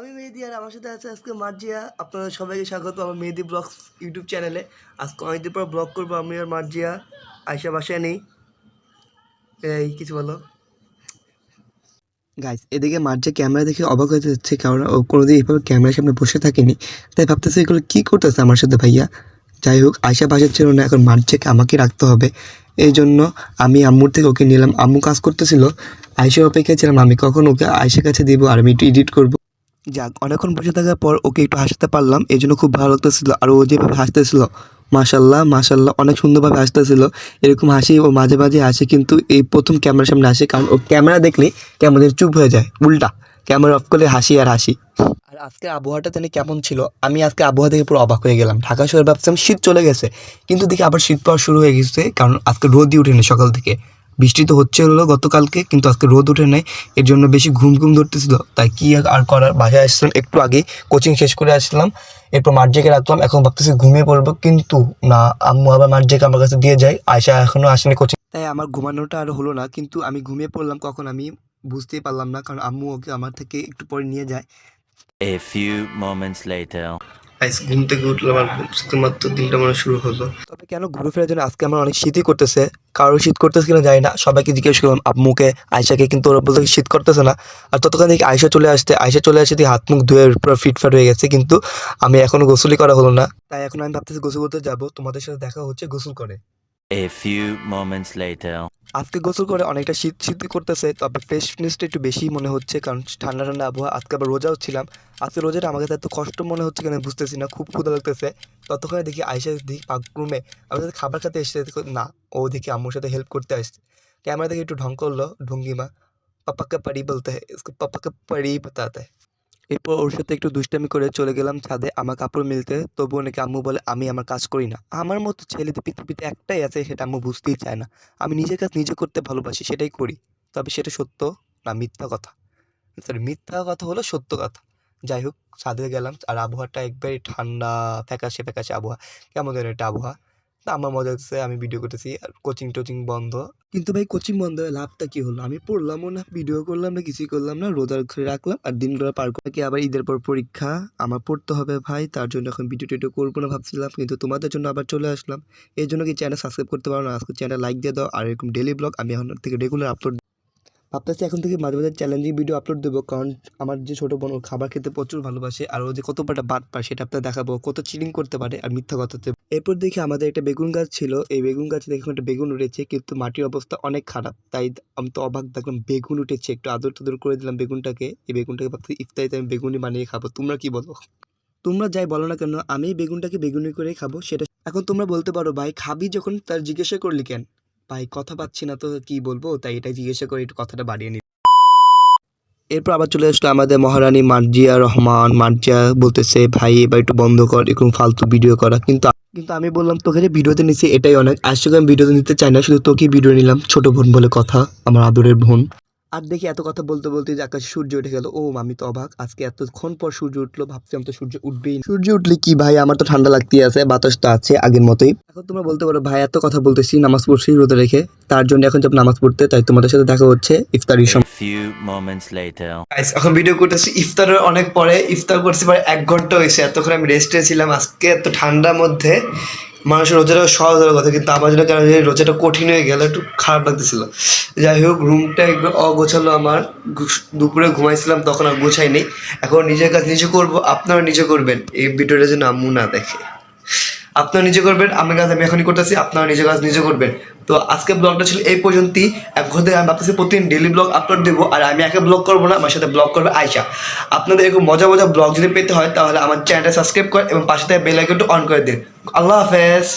আমি মেহেদি আর আমার সাথে আছে আজকে মার্জিয়া। আপনাদের সবাইকে স্বাগত আমার মেহেদি ব্লগস ইউটিউব চ্যানেলে। আজকে অনেকদিন পর ব্লগ করবো আমি আর মার্জিয়া। আয়শা বাসায় নেই, এই কিছু বলো গাইস। এদিকে মার্জিয়া ক্যামেরা দেখে অবাক হয়ে যাচ্ছে, কারণ ও কোনোদিন এইভাবে ক্যামেরার সামনে বসে থাকেনি, তাই ভাবতেছে এগুলো কী করতেছে আমার সাথে ভাইয়া। যাই হোক, আয়শা বাসার ছিল না, এখন মার্জিয়াকে আমাকে রাখতে হবে। এই জন্য আমি আম্মুর থেকে ওকে নিলাম। আম্মু কাজ করতেছিল, আয়শার অপেক্ষায় ছিলাম আমি কখন ওকে আয়শার কাছে দিব আর আমি একটু এডিট করবো। যাক, অনেকক্ষণ বসে থাকার পর ওকে একটু হাসতে পারলাম, এই জন্য খুব ভালো লাগতেছিল। আর ও যেভাবে হাসতেছিল, মাশাল্লাহ মাশাল্লাহ, অনেক সুন্দরভাবে হাসতেছিল। এরকম হাসি ও মাঝে মাঝে আসে, কিন্তু এই প্রথম ক্যামেরার সামনে আসে, কারণ ও ক্যামেরা দেখলেই কেমন যেন চুপ হয়ে যায়, উল্টা ক্যামেরা অফ করলে হাসি আর হাসি। আর আজকে আবহাওয়াটা জানি কেমন ছিল, আমি আজকে আবহাওয়া দেখে পুরো অবাক হয়ে গেলাম। ঢাকা শহরে ভাবছিলাম শীত চলে গেছে, কিন্তু দেখি আবার শীত পড়া শুরু হয়ে গেছে, কারণ আজকে রোদই উঠেনি সকাল থেকে। বৃষ্টি তো হচ্ছে হলো গতকালকে, কিন্তু আজকে রোদ উঠে নাই, এর জন্য বেশি ঘুম ঘুম ধরতেছিল। তাই কি আর করার, বাসায় আসলাম একটু আগে, কোচিং শেষ করে আসলাম, এরপর মার্জিয়াকে রাখলাম। এখন ভাবতেছি ঘুমিয়ে পড়বো, কিন্তু না, আম্মু আবার মার্জিয়াকে আমার কাছে দিয়ে যায়। আয়শা এখনও আসেনি কোচিং, তাই আমার ঘুমানোটা আর হলো না। কিন্তু আমি ঘুমিয়ে পড়লাম কখন আমি বুঝতেই পারলাম না, কারণ আম্মু ওকে আমার থেকে একটু পরে নিয়ে যায়। A few moments later. ঘুম থেকে উঠলাম আর শুধুমাত্র দিনটা মনে শুরু হলো। তবে কেন ঘুরে ফেরার জন্য আজকে আমার অনেক শীতই করতেছে। কারো শীত করতেছে কিনা জানি না, সবাইকে জিজ্ঞেস করলাম, আম্মুকে, আয়শাকে, কিন্তু ওরা বলতে শীত করতেছে না। আর ততক্ষণ দেখি আয়শা চলে আসতে হাত মুখ ধুয়ে পুরো ফিটফাট হয়ে গেছে, কিন্তু আমি এখনো গোসলই করা হলো না। তাই এখন আমি ভাবতেছি গোসল করতে যাবো, তোমাদের সাথে দেখা হচ্ছে গোসল করে। A few moments later. আজকে গোসল করে অনেকটা শীত শীতই করতেছে, তবে ফ্রেশনেসটা একটু বেশি মনে হচ্ছে, কারণ ঠান্ডা ঠান্ডা আবহাওয়া। আজকে আবার রোজাও ছিলাম। আজকে রোজাটা আমার কাছে এত কষ্ট মনে হচ্ছে কেন বুঝতেছি না, খুব ক্ষুধা লাগতেছে। ততক্ষণে দেখি আয়সা দেখি রুমে আমার সাথে খাবার খেতে এসছে না, ও দেখি আম্মুর সাথে হেল্প করতে আসছে। ক্যামেরা দেখে একটু ঢং করলো, ঢঙ্গিমা, পাপাকে পারি বলতে হয়, পাপাকে পারি বাতাতে হয়। এরপর ওর সাথে একটু দুষ্টামি করে চলে গেলাম ছাদে আমার কাপড় মিলতে। তবুও নাকি আম্মু বলে আমি আমার কাজ করি না। আমার মতো ছেলে তো পৃথিবীতে একটাই আছে, সেটা আম্মু বুঝতেই চায় না। আমি নিজের কাজ নিজে করতে ভালোবাসি, সেটাই করি। তবে সেটা সত্য না মিথ্যা কথা, সরি মিথ্যা কথা হলো সত্য কথা। যাই হোক, ছাদে গেলাম আর আবহাওয়াটা একবারই ঠান্ডা, ফ্যাকাশে ফ্যাকাশে আবহাওয়া, কেমন যেন একটা আবহাওয়া। তা আমার মজা হচ্ছে, আমি ভিডিও করতেছি আর কোচিং টোচিং বন্ধ। কিন্তু ভাই কোচিং বন্ধ হয়ে লাভটা কি হলো? আমি পড়লামও না, ভিডিও করলাম না, কিছুই করলাম না, রোজার ঘরে রাখলাম আর দিনগুলো পার করে কি আবার ঈদের পর পরীক্ষা, আমার পড়তে হবে ভাই। তার জন্য এখন ভিডিও টিডিও করবো না ভাবছিলাম, কিন্তু তোমাদের জন্য আবার চলে আসলাম। এই জন্য কি চ্যানেল সাবস্ক্রাইব করতে পারো না? আজকে চ্যানেল লাইক দিয়ে দাও। আর এরকম ডেলি ব্লগ আমি এখন থেকে রেগুলার আপলোড ভাবতেছি, এখন থেকে মাঝে মাঝে চ্যালেঞ্জিং ভিডিও আপলোড দেবো, কারণ আমার যে ছোটো বোন, ওর খাবার খেতে প্রচুর ভালোবাসে, আর ও যে কত বড় বাট পায় সেটা আপনার দেখাবো, কত চিটিং করতে পারে আর মিথ্যা কথাতে। এরপর দেখি আমাদের একটা বেগুন গাছ ছিল, এই বেগুন গাছে দেখি একটা বেগুন উঠেছে, কিন্তু মাটির অবস্থা অনেক খারাপ। তাই আমি তো অবাক, দেখলাম বেগুন উঠেছে, একটু আদর টাদর করে দিলাম বেগুনটাকে। এই বেগুনটাকে ভাবছি ইফতারিতে আমি বেগুনি বানিয়ে খাবো। তোমরা কি বলো? তোমরা যাই বলো না কেন, আমি বেগুনটাকে বেগুনি করেই খাবো। সেটা এখন তোমরা বলতে পারো, ভাই খাবি যখন তার জিজ্ঞাসা করলি কেন? ভাই কথা পাচ্ছি না তো কি বলবো, তাই এটা জিজ্ঞাসা করে একটু কথাটা বাড়িয়ে নি। এরপর আবার চলে আসলো আমাদের মহারানী মার্জিয়া রহমান। মার্জিয়া বলতেছে, ভাই এবার একটু বন্ধ কর এরকম ফালতু ভিডিও করা। কিন্তু কিন্তু আমি বললাম, তোকে যে ভিডিওতে নিছি এটাই অনেক, আজকে আমি ভিডিওতে নিতে চাই না, শুধু তোকেই ভিডিও নিলাম, ছোট বোন বলে কথা, আমার আদরের বোন। আর দেখি এত কথা বলতে বলতে যে আকাশে সূর্য উঠে গেল। ও আমি তো অবাক, আজকে এতক্ষণ পর সূর্য উঠলো, ভাবছিলাম তো সূর্য উঠবেই না। সূর্য উঠলে কি ভাই, আমার তো ঠান্ডা লাগতেই আছে, বাতাসটা আছে আগের মতোই। এখন তোমরা বলতে পারো, ভাই এত কথা বলতেছি, নামাজ পড়ছি রোদে রেখে, তার জন্য এখন যাব নামাজ পড়তে। তাই তোমাদের সাথে দেখা হচ্ছে ইফতারির A সময়। few moments later. এখন ভিডিও করতেছি ইফতারের অনেক পরে, ইফতার করছি প্রায় 1 ঘন্টা হয়েছে। এতক্ষণ আমি রেস্টে ছিলাম। আজকে এত ঠান্ডার মধ্যে মানুষের রোজাটা সহজ হওয়ার কথা, কিন্তু আমার জন্য কেন রোজাটা কঠিন হয়ে গেল, একটু খারাপ লাগতেছিল। যাই হোক, রুমটা একটু অগোছালো আমার, দুপুরে ঘুমাইছিলাম তখন আর গোছাইনি। এখন নিজের কাজ নিজে করবো, আপনারা নিজে করবেন, এই ভিডিওটা যেন আম্মু না দেখে। আপনারা নিজে করবেন, আমার কাজ আমি এখনই করতেছি, আপনারা নিজের কাজ নিজে করবেন। তো আজকে ব্লগটা ছিল এই পর্যন্তই। এখন থেকে আমি ভাবতেছি প্রতিদিন ডেলি ব্লগ আপলোড দেবো, আর আমি একা ব্লগ করবো না, আমার সাথে ব্লগ করবে আয়শা। আপনাদের এরকম মজা মজা ব্লগ যদি পেতে হয়, তাহলে আমার চ্যানেলটা সাবস্ক্রাইব করেন এবং পাশে থেকে বেল আইকনটা অন করে দিন। আল্লাহ হাফেজ।